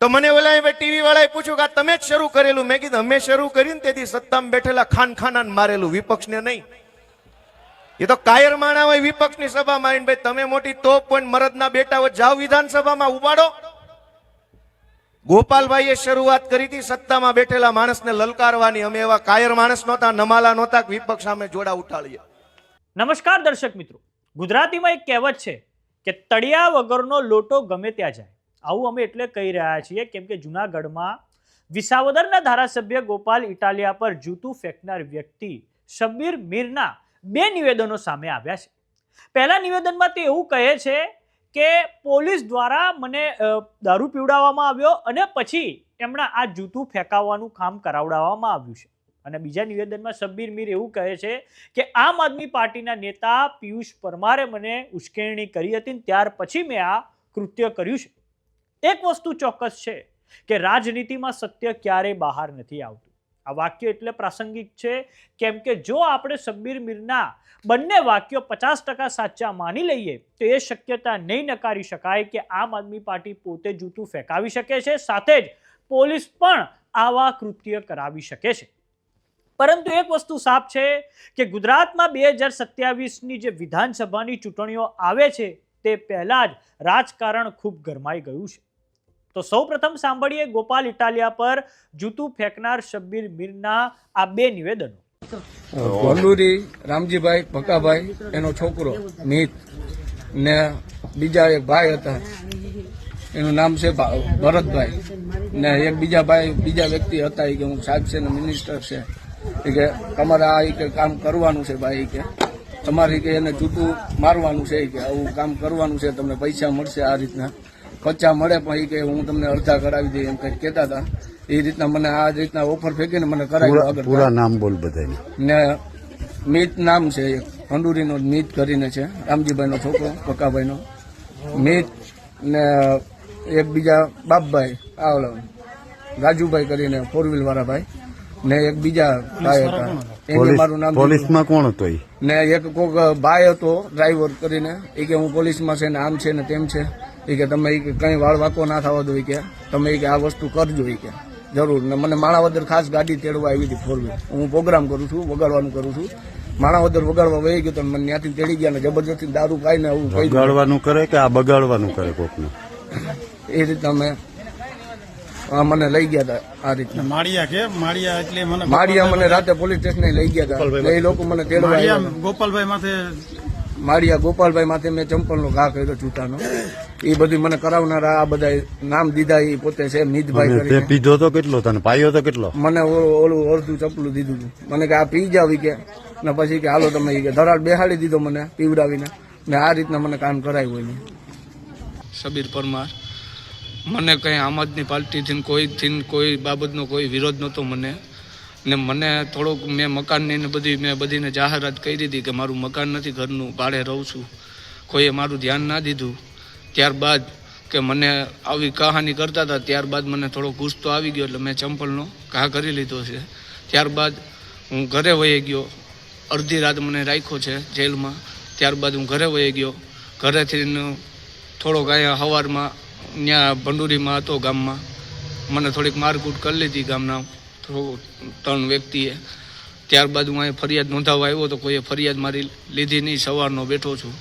તો મને ઓલા ટીવી વાળાએ પૂછ્યું કે આ તમે જ શરૂ કરેલું. મેં કીધું અમે શરૂ કરીને તેથી સત્તામાં બેઠેલા ખાનખાનાને મારેલું, વિપક્ષને નહીં. એ તો કાયર માણા હોય વિપક્ષની સભામાં આવીને, ભાઈ તમે મોટી તોપ પણ મરદના બેટા હોય, જાઓ વિધાનસભામાં ઉપાડો. ગોપાલભાઈએ શરૂઆત કરી હતી સત્તામાં બેઠેલા માણસને લલકારવાની. અમે એવા કાયર માણસ નહોતા, નમાલા નહોતા વિપક્ષ સામે જોડા ઉઠાડીએ. નમસ્કાર દર્શક મિત્રો, ગુજરાતીમાં એક કહેવત છે કે તળિયા વગરનો લોટો ગમે ત્યાં જાય. આવું અમે એટલે કહી રહ્યા છીએ કેમ કે જૂનાગઢમાં વિસાવદરના ધારાસભ્ય ગોપાલ ઇટાલિયા પર જૂતું ફેંકનાર વ્યક્તિ શબ્બીર મીરના 2 નિવેદનો સામે આવ્યા છે. પહેલા નિવેદનમાં તે એવું કહે છે કે પોલીસ દ્વારા મને દારૂ પીવડાવવામાં આવ્યો અને પછી એમણે આ જૂતું ફેંકાવવાનું કામ કરાવડાવવામાં આવ્યું છે. અને બીજા નિવેદનમાં શબ્બીર મીર એવું કહે છે કે આમ આદમી પાર્ટીના નેતા પિયુષ પરમારે મને ઉશ્કેરણી કરી હતી, ત્યાર પછી મેં આ કૃત્ય કર્યું છે. એક વસ્તુ ચોક્કસ છે કે રાજનીતિમાં સત્ય ક્યારેય બહાર નથી આવતું. આ વાક્ય એટલે પ્રાસંગિક છે કેમ કે જો આપણે શબ્બીર મીરના બંને વાક્યો 50% સાચા માની લઈએ તો એ શક્યતા નહીં નકારી શકાય કે આમ આદમી પાર્ટી પોતે જૂતું ફેંકાવી શકે છે, સાથે જ પોલીસ પણ આવા કૃત્ય કરાવી શકે છે. પરંતુ એક વસ્તુ સાફ છે કે ગુજરાતમાં 2027ની જે વિધાનસભાની ચૂંટણીઓ આવે છે તે પહેલા જ રાજકારણ ખૂબ ગરમાઈ ગયું છે. તો સૌ પ્રથમ સાંભળીએ ગોપાલ ઇટાલિયા પર જૂતું ફેંકનાર શબ્બીર મીરના આ 2 નિવેદનો. ભંડુરી રામજીભાઈ ભકાભાઈ એનો છોકરો મિત ને બીજા એક ભાઈ હતા, એનું નામ છે ભરતભાઈ, ને એક બીજા વ્યક્તિ હતા કે હું સાહેબ છે ને મિનિસ્ટર છે, કે તમારે આ કે કામ કરવાનું છે ભાઈ, કે તમારે કે એને જૂતું મારવાનું છે, કે આવું કામ કરવાનું છે, તમને પૈસા મળશે, આ રીતના કચ્ચા મળે પણ કે હું તમને અડધા કરાવી દઈ એમ કઈ કહેતા હતા. એ રીતના મને આ રીતના ઓફર ફેંકીને મને કરાવ્યું. આગળ પૂરા નામ બોલ બધાને. ને મિત નામ છે, એક ભંડુરીનો મિત કરીને છે, રામજીભાઈનો છોકરો ભકાભાઈનો મિત, ને એક બીજા બાપભાઈ રાજુભાઈ કરીને 4 વ્હીલ વાળા ભાઈ, ને એક બીજા ભાઈ હતા એને મારું નામ. પોલીસમાં કોણ હતો? ને એક કોક ભાઈ હતો ડ્રાઈવર કરીને, એ કે હું પોલીસમાં છે ને આમ છે ને તેમ છે, એ કે તમે કઈ વાળ વાકો ના થવા દો, કે તમે કે આ વસ્તુ કરજો, કે જરૂર. ને મને માણાવદર ખાસ ગાડી તેડવા આવી હતી 4 વ્હીલ. હું પ્રોગ્રામ કરું છું, વગાડવાનું કરું છું, માણાવદર વગાડવા વહી ગયો તો મને ત્યાંથી તેડી ગયા ને જબરજસ્તી દારૂ પાઈને આવું વગાડવાનું કરે કે આ બગાડવાનું કરે કોકને, એ રીતના મેં મને લઈ ગયા હતા. આ રીતના માળિયા મને રાતે પોલીસ સ્ટેશને લઈ ગયા હતા. એ લોકો મને તેડવા આવ્યા. ગોપાલભાઈ માથે મેં ચંપલનો ઘા કર્યો જૂતાનો. એ બધી મને કરાવનારા આ બધા નામ દીધા એ પોતે છે, મિતભાઈ કરીને. પીધો તો કેટલો તને પાયો તો કેટલો? મને ઓલું અડધું ચપલું દીધું હતું. મને કે આ પી જાવ કે, ને પછી કે હાલો તમે કે ધરાડ બેહાડી દીધો મને પીવડાવીને, ને આ રીતના મને કામ કરાવ્યું હોય. શબ્બીર પરમાર, મને કંઈ આમ આદમી પાર્ટીથી કોઈ બાબતનો કોઈ વિરોધ નહોતો મને, ને મને થોડુંક મેં મકાનની ને મેં બધીને જાહેરાત કરી દીધી કે મારું મકાન નથી, ઘરનું ભાડે રહું છું. કોઈએ મારું ધ્યાન ના દીધું. ત્યારબાદ કે મને આવી કહાની કરતા હતા, ત્યારબાદ મને થોડો ગુસ્સો આવી ગયો એટલે મેં ચંપલનો ઘા કરી લીધો છે. ત્યારબાદ હું ઘરે વહી ગયો. અડધી રાત મને રાખ્યો છે જેલમાં. ત્યારબાદ હું ઘરે વહી ગયો. ઘરેથી થોડોક અહીંયા સવારમાં ત્યાં ભંડુરીમાં હતો ગામમાં, મને થોડીક મારકૂટ કરી લીધી ગામના 3 વ્યક્તિએ. ત્યારબાદ હું અહીં ફરિયાદ નોંધાવવા આવ્યો તો કોઈએ ફરિયાદ મારી લીધી નહીં. સવારનો બેઠો છું,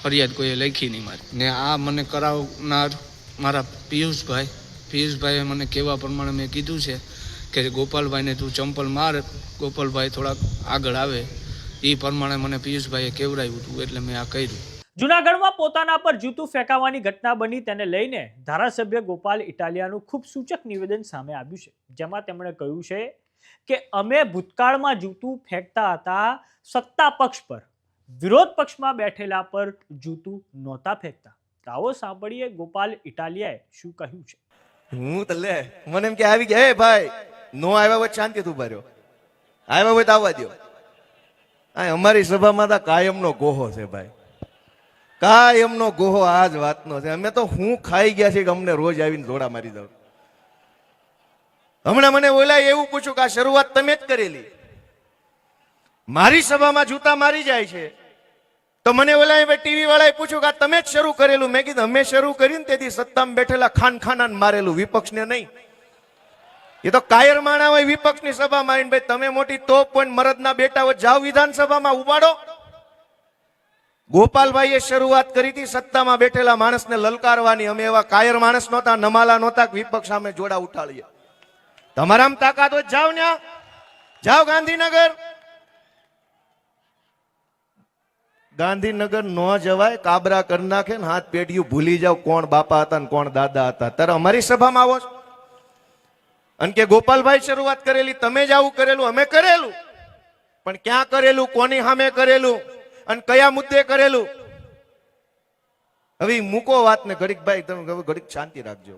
ફરિયાદ કોઈએ લખી નહીં મારી. ને આ મને કરાવનાર મારા પિયુષભાઈએ મને કહેવા પ્રમાણે મેં કીધું છે કે ગોપાલભાઈને તું ચંપલ માર, ગોપાલભાઈ થોડાક આગળ આવે, એ પ્રમાણે મને પિયુષભાઈએ કહેવડાવ્યું હતું એટલે મેં આ કર્યું. જૂનાગઢમાં પોતાના પર જૂતું ફેંકાવાની ઘટના બની તેને લઈને ધારાસભ્ય ગોપાલ ઇટાલિયાનું ખૂબ સૂચક નિવેદન સામે આવ્યું છે, જેમાં તેમણે કહ્યું છે કે અમે ભૂતકાળમાં જૂતું ફેંકતા હતા સત્તા પક્ષ પર, વિરોધ પક્ષમાં બેઠેલા પર જૂતું નહોતા ફેંકતા. આવો સાંભળીએ ગોપાલ ઇટાલિયાએ શું કહ્યું છે. હું તો લે મને એમ કે આવી ગયા, હે ભાઈ નો આવ્યા હોય શાંતિથી ઉભા રહ્યો, આવ્યા હોય તો આવવા દો. અમારી સભામાં તો કાયમનો ગોહો છે ભાઈ, કાયમનો ગોહો આ જ વાતનો છે. અમે તો હું ખાઈ ગયા છે કે અમને રોજ આવીને જોડા મારી દઉં. હમણાં મને ઓલા એવું પૂછ્યું કે આ શરૂઆત તમે જ કરેલી. મારી સભામાં જૂતા મારી જાય છે તો મને ઓલા ટીવી વાળાએ પૂછ્યું કે આ તમે જ શરૂ કરેલું. મેં કીધું અમે શરૂ કર્યું ને તેથી સત્તામાં બેઠેલા ખાનખાના મારેલું, વિપક્ષને નહીં. એ તો કાયર માણા હોય વિપક્ષની સભામાં આવીને, ભાઈ તમે મોટી તોપ પણ મરદના બેટા હોય, જાઓ વિધાનસભામાં ઉપાડો. ગોપાલભાઈએ શરૂઆત કરી હતી સત્તામાં બેઠેલા માણસને લલકારવાની. અમે એવા કાયર માણસ નહોતા, નમાલા નહોતા વિપક્ષ સામે જોડા ઉઠાડીએ. તમારામાં તાકાત હોય જાઓ ને, જાઓ ગાંધીનગર. ગાંધીનગર ન જવાય, કાબરા કરી નાખે ને હાથ પેઢીયું ભૂલી જાવ કોણ બાપા હતા ને કોણ દાદા હતા. ત્યારે અમારી સભામાં આવો છો અને કે ગોપાલભાઈ શરૂઆત કરેલી, તમે જ આવું કરેલું. અમે કરેલું, પણ ક્યાં કરેલું, કોની સામે કરેલું અને કયા મુદ્દે કરેલું. હવે મૂકો વાત ને ઘડીક ભાઈ, તમે ઘડીક શાંતિ રાખજો.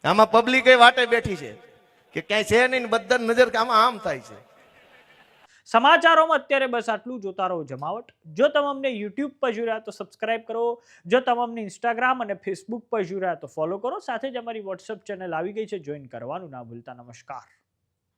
આમાં પબ્લિક એ વાટે બેઠી છે કે ક્યાંય છે નહીં, બધા નજર આમાં આમ થાય છે. સમાચારોમાં અત્યારે બસ આટલું. જોતા રહો જમાવટ. જો તમે અમને યુટ્યુબ પર જોઈ રહ્યા તો સબસ્ક્રાઇબ કરો. જો તમે અમને ઇન્સ્ટાગ્રામ અને ફેસબુક પર જોઈ રહ્યા તો ફોલો કરો. સાથે જ અમારી વોટ્સઅપ ચેનલ આવી ગઈ છે, જોઈન કરવાનું ના ભૂલતા. નમસ્કાર.